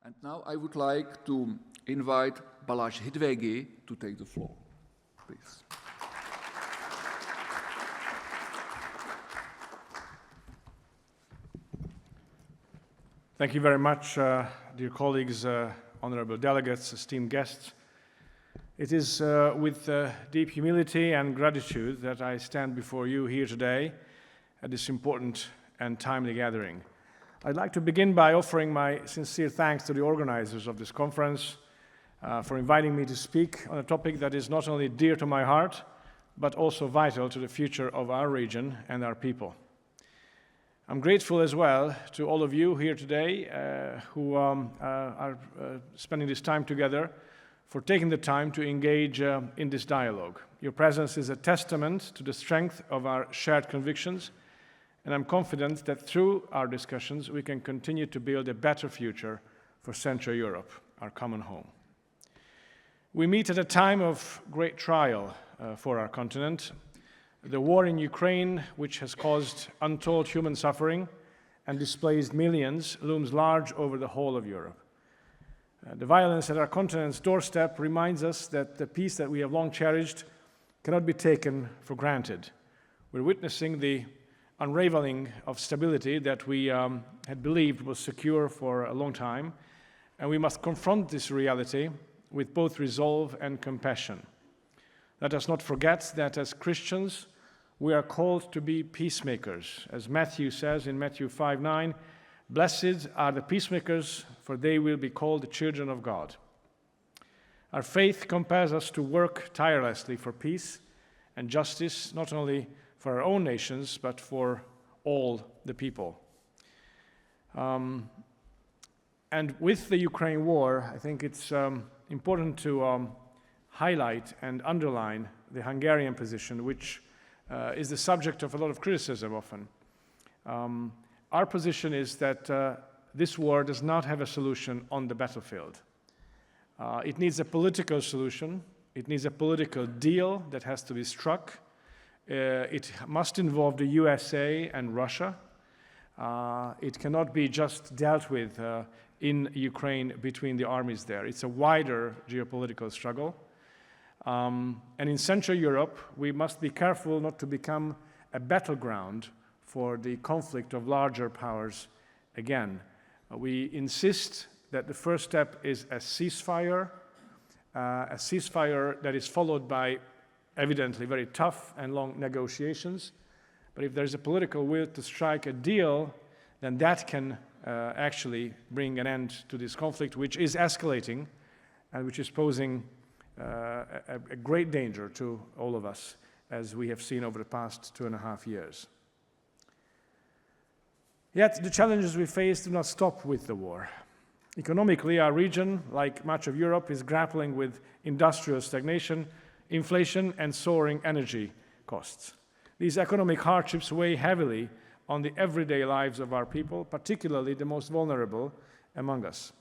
And now I would like to invite Balázs Hidvéghi to take the floor, please. Thank you very much, dear colleagues, honorable delegates, esteemed guests. It is with deep humility and gratitude that I stand before you here today at this important and timely gathering. I'd like to begin by offering my sincere thanks to the organizers of this conference for inviting me to speak on a topic that is not only dear to my heart, but also vital to the future of our region and our people. I'm grateful as well to all of you here today who are spending this time together, for taking the time to engage in this dialogue. Your presence is a testament to the strength of our shared convictions, and I'm confident that through our discussions we can continue to build a better future for Central Europe, our common home. We meet at a time of great trial for our continent. The war in Ukraine, which has caused untold human suffering and displaced millions, looms large over the whole of Europe. The violence at our continent's doorstep reminds us that the peace that we have long cherished cannot be taken for granted. We're witnessing the unraveling of stability that we had believed was secure for a long time, and we must confront this reality with both resolve and compassion. Let us not forget that as Christians, we are called to be peacemakers. As Matthew says in Matthew 5:9, "Blessed are the peacemakers, for they will be called the children of God." Our faith compels us to work tirelessly for peace and justice, not only for our own nations, but for all the people. And with the Ukraine war, I think it's important to highlight and underline the Hungarian position, which is the subject of a lot of criticism often. Our position is that this war does not have a solution on the battlefield. It needs a political solution. It needs a political deal that has to be struck. It must involve the USA and Russia. It cannot be just dealt with in Ukraine between the armies there. It's a wider geopolitical struggle. And in Central Europe, we must be careful not to become a battleground for the conflict of larger powers again. We insist that the first step is a ceasefire that is followed by evidently very tough and long negotiations. But if there's a political will to strike a deal, then that can actually bring an end to this conflict, which is escalating and which is posing a great danger to all of us, as we have seen over the past 2.5 years. Yet the challenges we face do not stop with the war. Economically, our region, like much of Europe, is grappling with industrial stagnation, inflation, and soaring energy costs. These economic hardships weigh heavily on the everyday lives of our people, particularly the most vulnerable among us.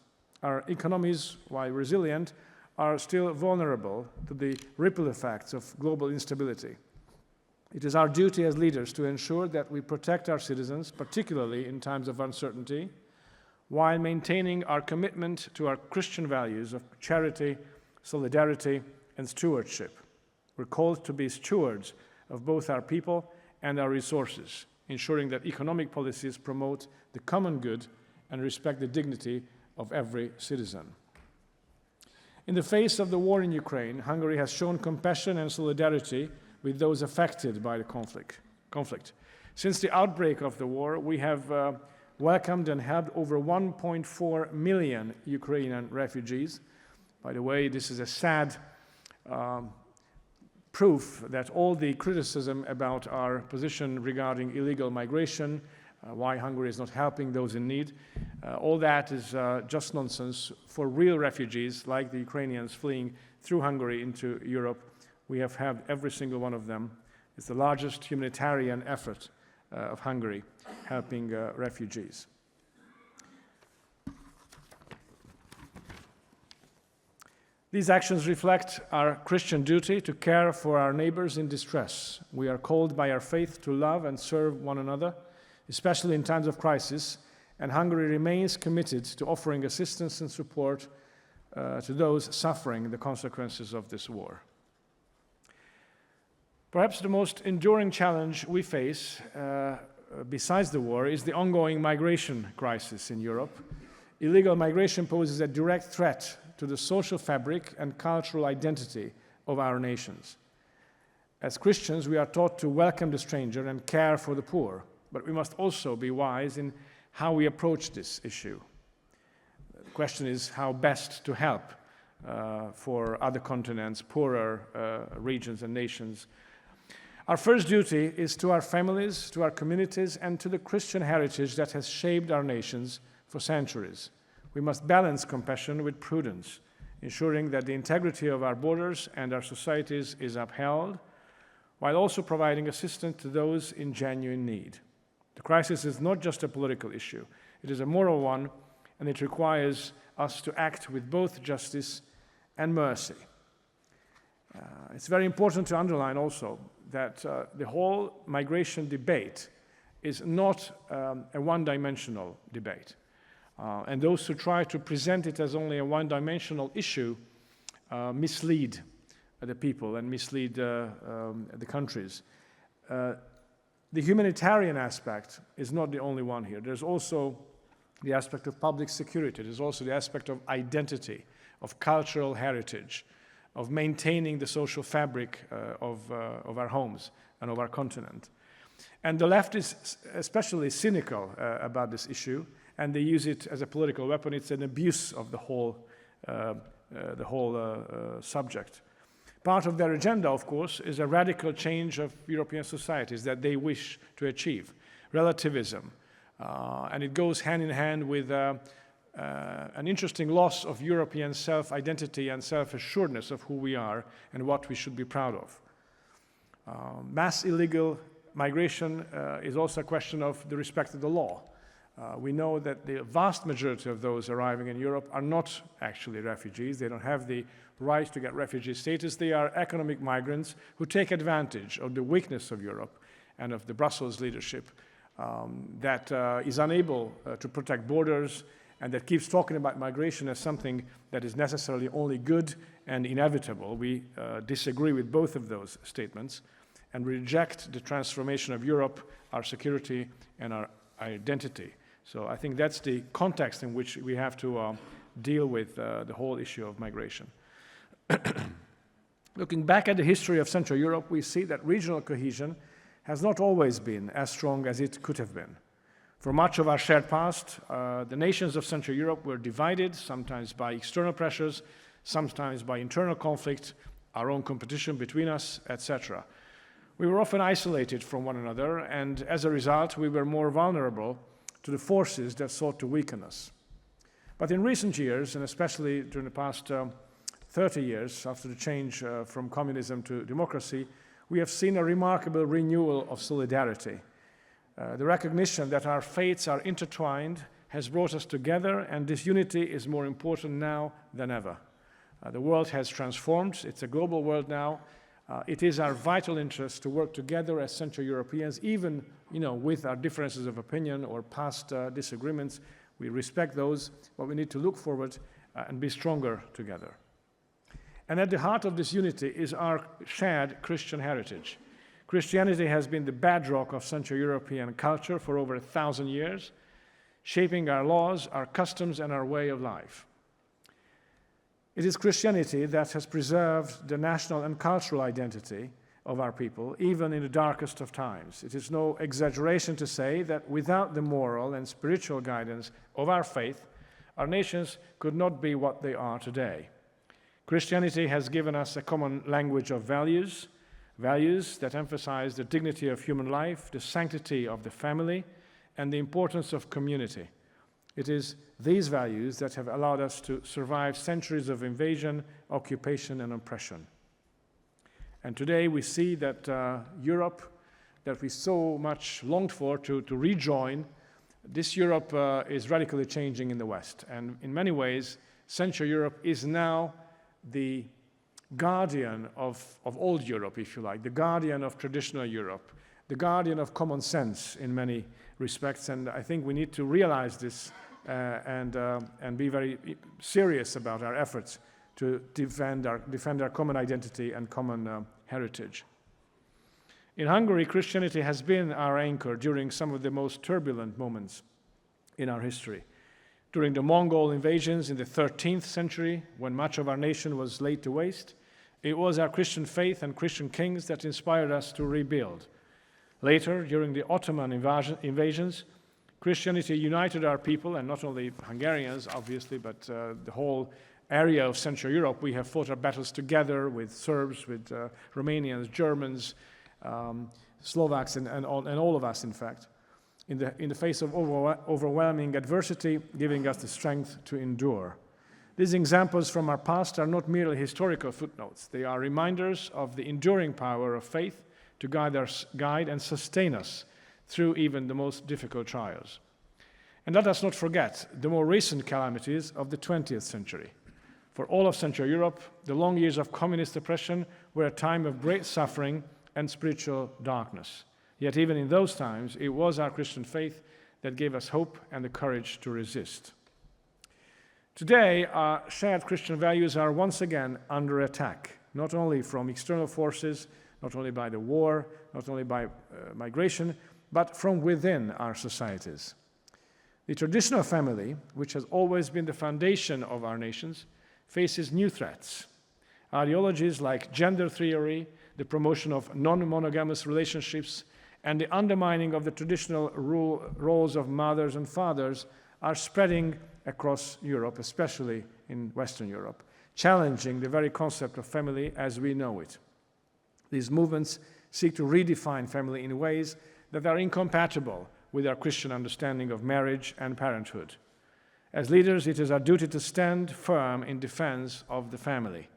Our economies, while resilient, are still vulnerable to the ripple effects of global instability. It is our duty as leaders to ensure that we protect our citizens, particularly in times of uncertainty, while maintaining our commitment to our Christian values of charity, solidarity, and stewardship. We're called to be stewards of both our people and our resources, ensuring that economic policies promote the common good and respect the dignity of every citizen. In the face of the war in Ukraine, Hungary has shown compassion and solidarity with those affected by the conflict. Since the outbreak of the war, we have welcomed and helped over 1.4 million Ukrainian refugees. By the way, this is a sad proof that all the criticism about our position regarding illegal migration, why Hungary is not helping those in need, all that is just nonsense. For real refugees, like the Ukrainians fleeing through Hungary into Europe, we have helped every single one of them. It's the largest humanitarian effort of Hungary, helping refugees. These actions reflect our Christian duty to care for our neighbors in distress. We are called by our faith to love and serve one another, especially in times of crisis, and Hungary remains committed to offering assistance and support to those suffering the consequences of this war. Perhaps the most enduring challenge we face, besides the war, is the ongoing migration crisis in Europe. Illegal migration poses a direct threat to the social fabric and cultural identity of our nations. As Christians, we are taught to welcome the stranger and care for the poor, but we must also be wise in how we approach this issue. The question is how best to help for other continents, poorer regions and nations. Our first duty is to our families, to our communities, and to the Christian heritage that has shaped our nations for centuries. We must balance compassion with prudence, ensuring that the integrity of our borders and our societies is upheld, while also providing assistance to those in genuine need. The crisis is not just a political issue, it is a moral one, and it requires us to act with both justice and mercy. It's very important to underline also that the whole migration debate is not a one-dimensional debate. And those who try to present it as only a one-dimensional issue mislead the people and mislead the countries. The humanitarian aspect is not the only one here. There's also the aspect of public security. There's also the aspect of identity, of cultural heritage, of maintaining the social fabric of our homes and of our continent. And the left is especially cynical about this issue, and they use it as a political weapon. It's an abuse of the whole subject. Part of their agenda, of course, is a radical change of European societies that they wish to achieve, relativism. And it goes hand in hand with an interesting loss of European self-identity and self-assuredness of who we are and what we should be proud of. Mass illegal migration is also a question of the respect of the law. We know that the vast majority of those arriving in Europe are not actually refugees. They don't have the right to get refugee status. They are economic migrants who take advantage of the weakness of Europe and of the Brussels leadership that is unable to protect borders and that keeps talking about migration as something that is necessarily only good and inevitable. We disagree with both of those statements and reject the transformation of Europe, our security, and our identity. So I think that's the context in which we have to deal with the whole issue of migration. Looking back at the history of Central Europe, we see that regional cohesion has not always been as strong as it could have been. For much of our shared past, the nations of Central Europe were divided, sometimes by external pressures, sometimes by internal conflict, our own competition between us, etc. We were often isolated from one another, and as a result, we were more vulnerable to the forces that sought to weaken us. But in recent years, and especially during the past 30 years after the change from communism to democracy, we have seen a remarkable renewal of solidarity. The recognition that our fates are intertwined has brought us together, and this unity is more important now than ever. The world has transformed. It's a global world now. It is our vital interest to work together as Central Europeans, even with our differences of opinion or past disagreements. We respect those, but we need to look forward and be stronger together. And at the heart of this unity is our shared Christian heritage. Christianity has been the bedrock of Central European culture for over 1,000 years, shaping our laws, our customs, and our way of life. It is Christianity that has preserved the national and cultural identity of our people, even in the darkest of times. It is no exaggeration to say that without the moral and spiritual guidance of our faith, our nations could not be what they are today. Christianity has given us a common language of values, values that emphasize the dignity of human life, the sanctity of the family, and the importance of community. It is these values that have allowed us to survive centuries of invasion, occupation, and oppression. And today we see that Europe, that we so much longed for to rejoin, this Europe is radically changing in the West. And in many ways, Central Europe is now the guardian of old Europe, if you like, the guardian of traditional Europe, the guardian of common sense in many respects, and I think we need to realize this and be very serious about our efforts to defend our common identity and common heritage. In Hungary, Christianity has been our anchor during some of the most turbulent moments in our history. During the Mongol invasions in the 13th century, when much of our nation was laid to waste, it was our Christian faith and Christian kings that inspired us to rebuild. Later, during the Ottoman invasions, Christianity united our people, and not only Hungarians, obviously, but the whole area of Central Europe. We have fought our battles together with Serbs, with Romanians, Germans, Slovaks, and all of us, in fact, in the face of overwhelming adversity, giving us the strength to endure. These examples from our past are not merely historical footnotes. They are reminders of the enduring power of faith to guide and sustain us through even the most difficult trials. And let us not forget the more recent calamities of the 20th century. For all of Central Europe, the long years of communist oppression were a time of great suffering and spiritual darkness. Yet even in those times, it was our Christian faith that gave us hope and the courage to resist. Today, our shared Christian values are once again under attack, not only from external forces, not only by the war, not only by migration, but from within our societies. The traditional family, which has always been the foundation of our nations, faces new threats. Ideologies like gender theory, the promotion of non-monogamous relationships, and the undermining of the traditional roles of mothers and fathers are spreading across Europe, especially in Western Europe, challenging the very concept of family as we know it. These movements seek to redefine family in ways that are incompatible with our Christian understanding of marriage and parenthood. As leaders, it is our duty to stand firm in defense of the family.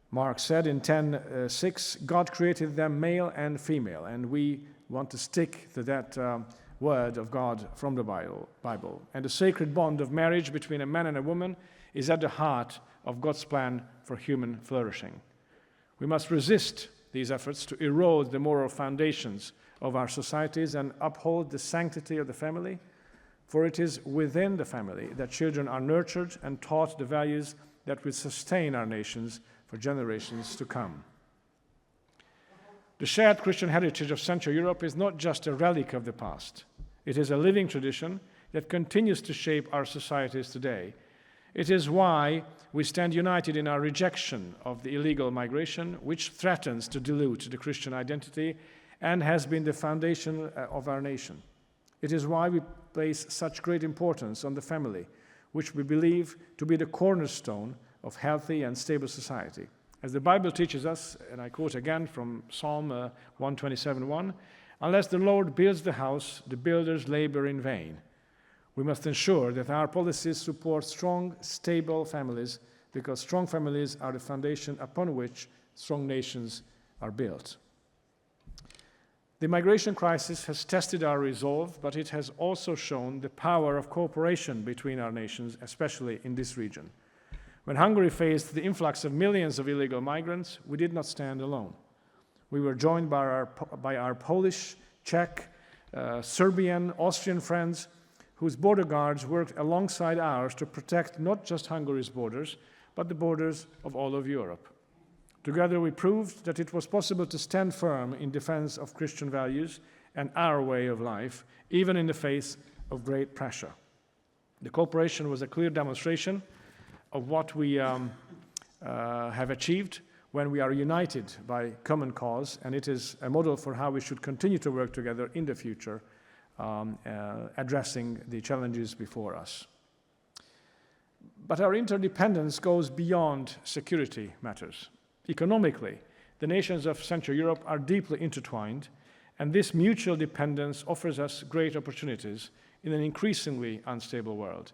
Mark said in 10:6, God created them male and female, and we want to stick to that word of God from the Bible. And the sacred bond of marriage between a man and a woman is at the heart of God's plan for human flourishing. We must resist these efforts to erode the moral foundations of our societies and uphold the sanctity of the family, for it is within the family that children are nurtured and taught the values that will sustain our nations for generations to come. The shared Christian heritage of Central Europe is not just a relic of the past. It is a living tradition that continues to shape our societies today. It is why we stand united in our rejection of the illegal migration, which threatens to dilute the Christian identity and has been the foundation of our nation. It is why we place such great importance on the family, which we believe to be the cornerstone of healthy and stable society. As the Bible teaches us, and I quote again from Psalm 127:1, unless the Lord builds the house, the builders labor in vain. We must ensure that our policies support strong, stable families, because strong families are the foundation upon which strong nations are built. The migration crisis has tested our resolve, but it has also shown the power of cooperation between our nations, especially in this region. When Hungary faced the influx of millions of illegal migrants, we did not stand alone. We were joined by our Polish, Czech, Serbian, Austrian friends, whose border guards worked alongside ours to protect not just Hungary's borders, but the borders of all of Europe. Together we proved that it was possible to stand firm in defense of Christian values and our way of life, even in the face of great pressure. The cooperation was a clear demonstration of what we have achieved when we are united by common cause, and it is a model for how we should continue to work together in the future, addressing the challenges before us. But our interdependence goes beyond security matters. Economically, the nations of Central Europe are deeply intertwined, and this mutual dependence offers us great opportunities in an increasingly unstable world.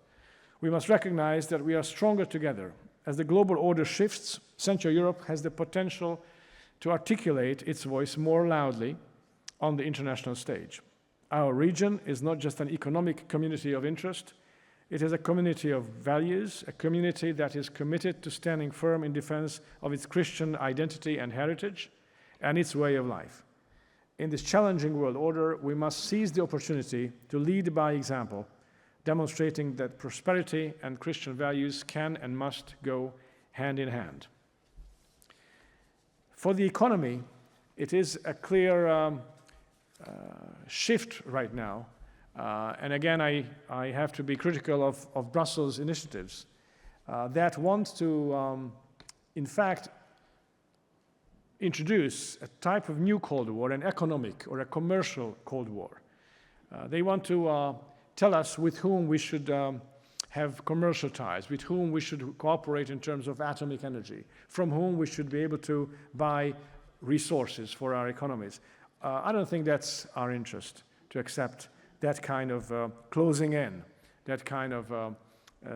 We must recognize that we are stronger together. As the global order shifts, Central Europe has the potential to articulate its voice more loudly on the international stage. Our region is not just an economic community of interest, it is a community of values, a community that is committed to standing firm in defense of its Christian identity and heritage and its way of life. in this challenging world order, we must seize the opportunity to lead by example, demonstrating that prosperity and Christian values can and must go hand in hand. For the economy, it is a clear shift right now. And again, I have to be critical of Brussels initiatives that want to, in fact, introduce a type of new Cold War, an economic or a commercial Cold War. They want to tell us with whom we should have commercial ties, with whom we should cooperate in terms of atomic energy, from whom we should be able to buy resources for our economies. I don't think that's our interest, to accept that kind of closing in, that kind of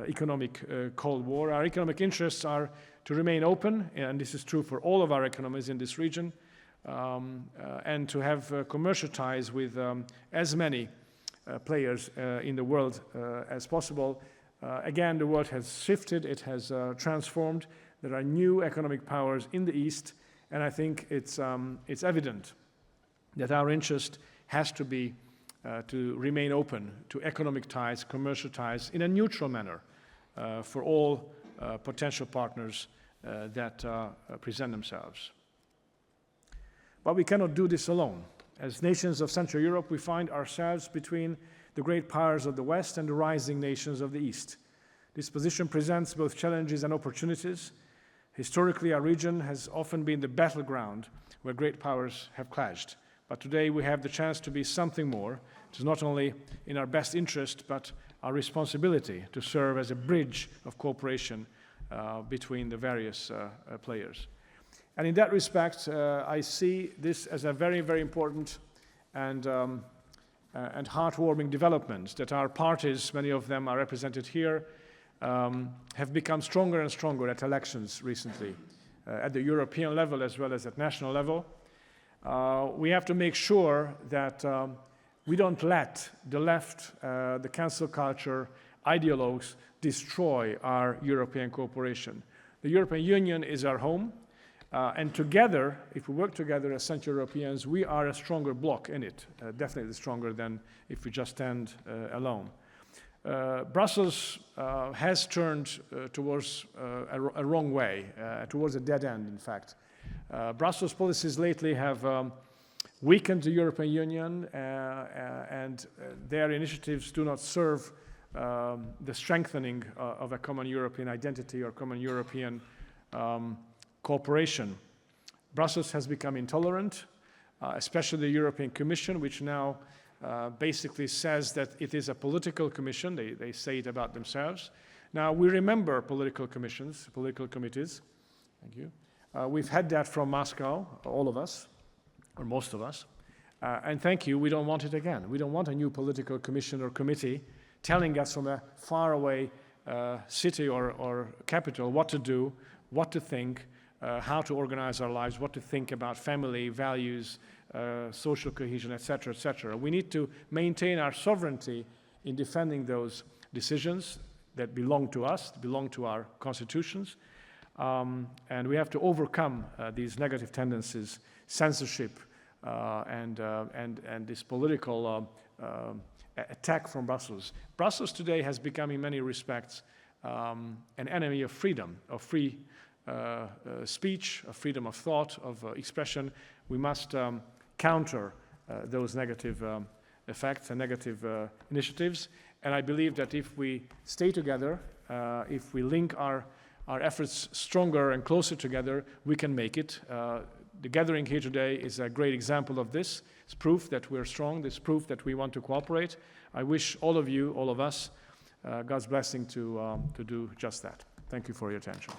economic Cold War. Our economic interests are to remain open, and this is true for all of our economies in this region, and to have commercial ties with as many players in the world as possible. Again, the world has shifted, it has transformed. There are new economic powers in the East, and I think it's evident that our interest has to be to remain open to economic ties, commercial ties, in a neutral manner for all potential partners that present themselves. But we cannot do this alone. As nations of Central Europe, we find ourselves between the great powers of the West and the rising nations of the East. This position presents both challenges and opportunities. Historically, our region has often been the battleground where great powers have clashed. But today we have the chance to be something more. It is not only in our best interest, but our responsibility to serve as a bridge of cooperation between the various players. And in that respect, I see this as a very, very important and heartwarming development, that our parties, many of them are represented here, have become stronger and stronger at elections recently, at the European level as well as at national level. We have to make sure that we don't let the left, the cancel culture ideologues destroy our European cooperation. The European Union is our home, and together, if we work together as Central Europeans, we are a stronger bloc in it, definitely stronger than if we just stand alone. Brussels has turned towards a wrong way, towards a dead end, in fact. Brussels policies lately have weakened the European Union, and their initiatives do not serve the strengthening of a common European identity or common European cooperation. Brussels has become intolerant, especially the European Commission, which now basically says that it is a political commission. They say it about themselves. Now, we remember political commissions, political committees. Thank you. We've had that from Moscow, all of us, or most of us. And thank you, we don't want it again. We don't want a new political commission or committee telling us from a faraway city or capital what to do, what to think, how to organize our lives, what to think about family, values, social cohesion, etc., etc. We need to maintain our sovereignty in defending those decisions that belong to us, belong to our constitutions, and we have to overcome these negative tendencies, censorship, and this political attack from Brussels. Brussels today has become, in many respects, an enemy of freedom, of free speech, of freedom of thought, of expression. We must counter those negative effects and negative initiatives. And I believe that if we stay together, if we link our efforts stronger and closer together, we can make it. The gathering here today is a great example of this. It's proof that we're strong. It's proof that we want to cooperate. I wish all of you, all of us, God's blessing to do just that. Thank you for your attention.